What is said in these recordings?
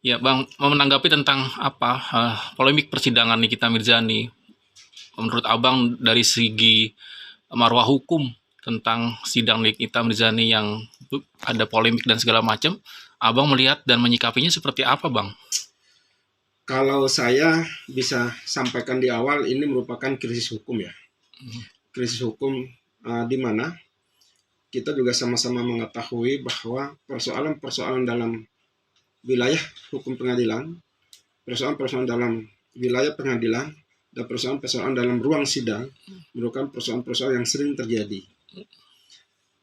Ya, Bang, mau menanggapi tentang apa polemik persidangan Nikita Mirzani. Menurut Abang dari segi marwah hukum tentang sidang Nikita Mirzani yang ada polemik dan segala macam, Abang melihat dan menyikapinya seperti apa, Bang? Kalau saya bisa sampaikan di awal, ini merupakan krisis hukum ya. Krisis hukum di mana kita juga sama-sama mengetahui bahwa persoalan-persoalan dalam wilayah hukum pengadilan, persoalan-persoalan dalam wilayah pengadilan, dan persoalan-persoalan dalam ruang sidang merupakan persoalan-persoalan yang sering terjadi.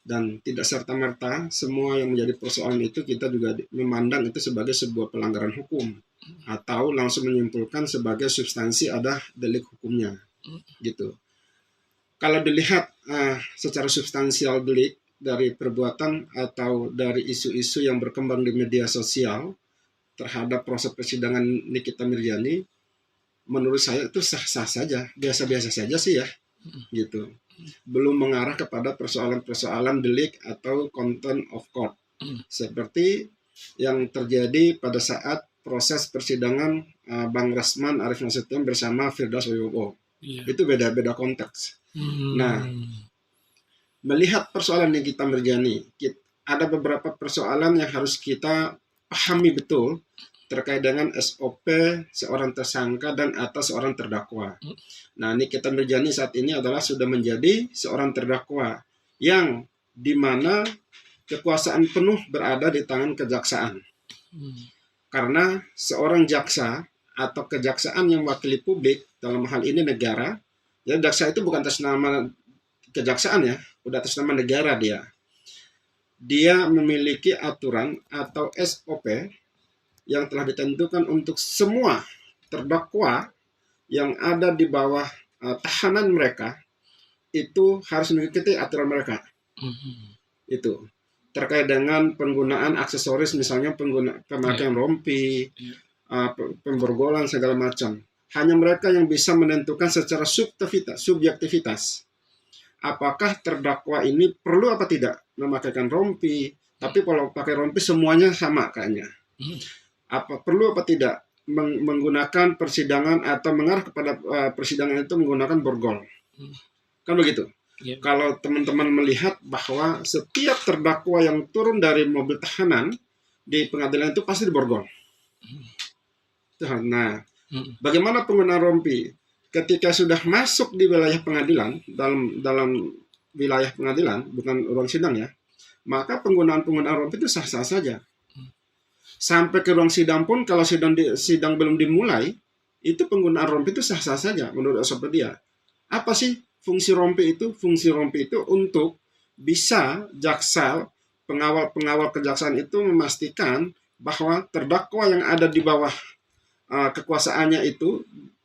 Dan tidak serta-merta semua yang menjadi persoalan itu kita juga memandang itu sebagai sebuah pelanggaran hukum atau langsung menyimpulkan sebagai substansi ada delik hukumnya gitu. Kalau dilihat secara substansial delik dari perbuatan atau dari isu-isu yang berkembang di media sosial terhadap proses persidangan Nikita Mirzani, menurut saya itu sah-sah saja, biasa-biasa saja sih ya, gitu. Belum mengarah kepada persoalan-persoalan delik atau contempt of court, seperti yang terjadi pada saat proses persidangan Bang Rasman Arif Nasution bersama Firdaus Wibowo. Itu beda-beda konteks. Nah, melihat persoalan Nikita Mirzani, ada beberapa persoalan yang harus kita pahami betul terkait dengan SOP seorang tersangka dan atau seorang terdakwa. Nah, Nikita Mirzani saat ini adalah sudah menjadi seorang terdakwa yang dimana kekuasaan penuh berada di tangan kejaksaan. Karena seorang jaksa atau kejaksaan yang mewakili publik, dalam hal ini negara, ya jaksa itu bukan atas nama kejaksaan ya, udah atas nama negara dia. Dia memiliki aturan atau SOP yang telah ditentukan untuk semua terdakwa yang ada di bawah tahanan mereka itu harus mengikuti aturan mereka. Itu terkait dengan penggunaan aksesoris, misalnya pemakaian rompi, pemborgolan segala macam. Hanya mereka yang bisa menentukan secara subjektivitas apakah terdakwa ini perlu apa tidak memakaikan rompi. Tapi kalau pakai rompi semuanya sama kayaknya. Perlu apa tidak menggunakan persidangan atau mengarah kepada persidangan itu menggunakan borgol. Kan begitu. Kalau teman-teman melihat bahwa setiap terdakwa yang turun dari mobil tahanan di pengadilan itu pasti diborgol. Nah, bagaimana penggunaan rompi? Ketika sudah masuk di wilayah pengadilan, dalam wilayah pengadilan, bukan ruang sidang ya, maka penggunaan rompi itu sah-sah saja. Sampai ke ruang sidang pun, kalau sidang belum dimulai, itu penggunaan rompi itu sah-sah saja menurut SOP dia. Apa sih fungsi rompi itu? Fungsi rompi itu untuk bisa jaksa, pengawal kejaksaan itu memastikan bahwa terdakwa yang ada di bawah kekuasaannya itu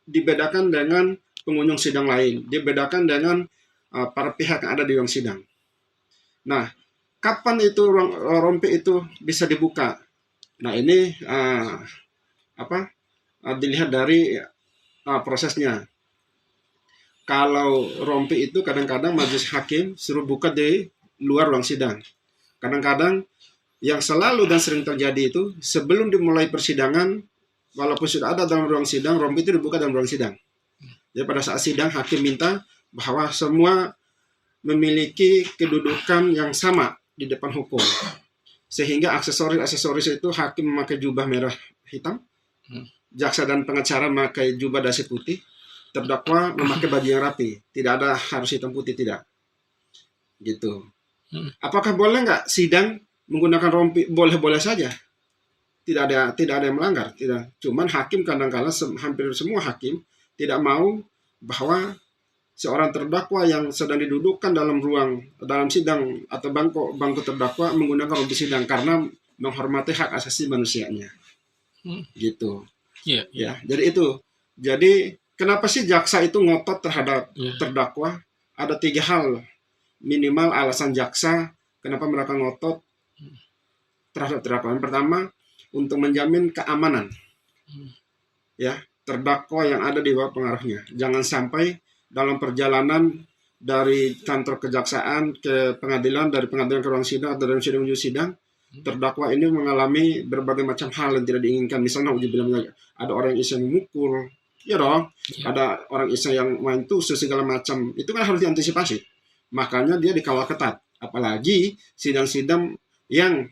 dibedakan dengan pengunjung sidang lain, dibedakan dengan para pihak yang ada di ruang sidang. Nah, kapan itu rompi itu bisa dibuka? Nah, ini dilihat dari prosesnya. Kalau rompi itu kadang-kadang majelis hakim suruh buka di luar ruang sidang. Kadang-kadang yang selalu dan sering terjadi itu sebelum dimulai persidangan, walaupun sudah ada dalam ruang sidang, rompi itu dibuka dalam ruang sidang. Jadi pada saat sidang hakim minta bahwa semua memiliki kedudukan yang sama di depan hukum. Sehingga aksesoris itu hakim memakai jubah merah hitam, jaksa dan pengacara memakai jubah dasi putih, terdakwa memakai baju yang rapi, tidak ada harus hitam putih, tidak. Gitu. Apakah boleh nggak sidang menggunakan rompi? Boleh-boleh saja. Tidak ada yang melanggar, tidak. Cuman hakim kadang-kala hampir semua hakim tidak mau bahwa seorang terdakwa yang sedang didudukkan dalam sidang atau bangku terdakwa menggunakan rompi sidang karena menghormati hak asasi manusianya. Gitu. Ya, jadi itu. Jadi kenapa sih jaksa itu ngotot terhadap terdakwa? Ada 3 hal minimal alasan jaksa kenapa mereka ngotot terhadap terdakwa. Yang pertama, untuk menjamin keamanan. Ya, terdakwa yang ada di bawah pengaruhnya. Jangan sampai dalam perjalanan dari kantor kejaksaan ke pengadilan, dari pengadilan ke ruang sidang atau dari sidang menuju sidang, terdakwa ini mengalami berbagai macam hal yang tidak diinginkan. Misalnya ada orang yang iseng memukul, ya dong, Ya. ada orang iseng yang main tusuk segala macam. Itu kan harus diantisipasi. Makanya dia dikawal ketat. Apalagi sidang-sidang yang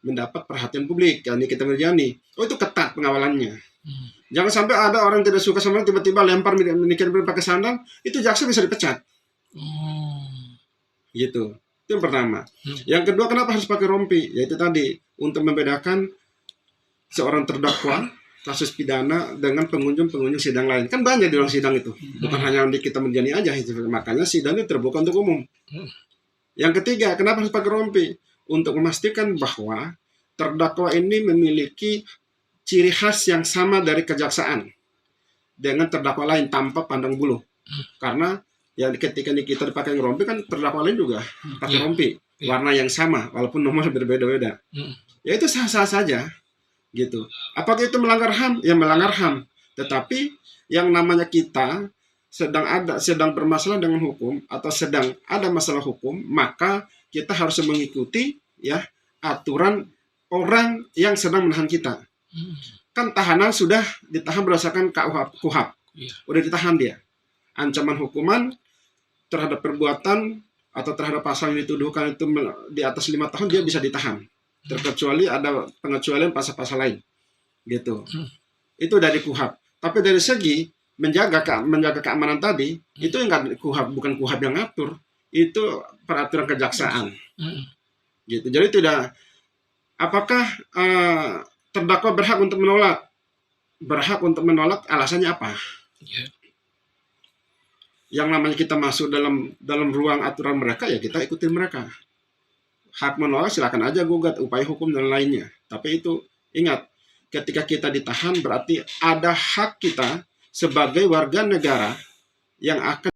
mendapat perhatian publik, ya Nikita Mirzani. Oh, itu ketat pengawalannya. Jangan sampai ada orang yang tidak suka sama tiba-tiba lempar Nikita Mirzani pakai sandal, itu jaksa bisa dipecat. Gitu. Itu yang pertama. Yang kedua, kenapa harus pakai rompi? Yaitu tadi, untuk membedakan seorang terdakwa kasus pidana dengan pengunjung-pengunjung sidang lain. Kan banyak di ruang sidang itu. Bukan hanya Nikita Mirzani aja. Makanya sidang itu terbuka untuk umum. Yang ketiga, kenapa harus pakai rompi? Untuk memastikan bahwa terdakwa ini memiliki ciri khas yang sama dari kejaksaan dengan terdakwa lain tanpa pandang bulu. Karena ya ketika kita dipakai rompi kan terdakwa lain juga pakai rompi warna yang sama walaupun nomor berbeda-beda. Ya itu sah-sah saja gitu. Apakah itu melanggar HAM? Ya melanggar HAM. Tetapi yang namanya kita sedang bermasalah dengan hukum atau sedang ada masalah hukum, maka kita harus mengikuti ya aturan orang yang sedang menahan kita. Kan tahanan sudah ditahan berdasarkan KUHP. Udah ditahan dia. Ancaman hukuman terhadap perbuatan atau terhadap pasal yang dituduhkan itu di atas 5 tahun dia bisa ditahan. Terkecuali ada pengecualian pasal-pasal lain. Gitu. Itu dari KUHP. Tapi dari segi menjaga keamanan tadi, itu enggak KUHP, bukan KUHP yang ngatur. Itu peraturan kejaksaan. Gitu. Jadi tidak, apakah terdakwa berhak untuk menolak? Berhak untuk menolak, alasannya apa? Yang namanya kita masuk dalam ruang aturan mereka, ya kita ikutin mereka. Hak menolak silakan aja gugat, upaya hukum dan lainnya. Tapi itu ingat, ketika kita ditahan berarti ada hak kita sebagai warga negara yang akan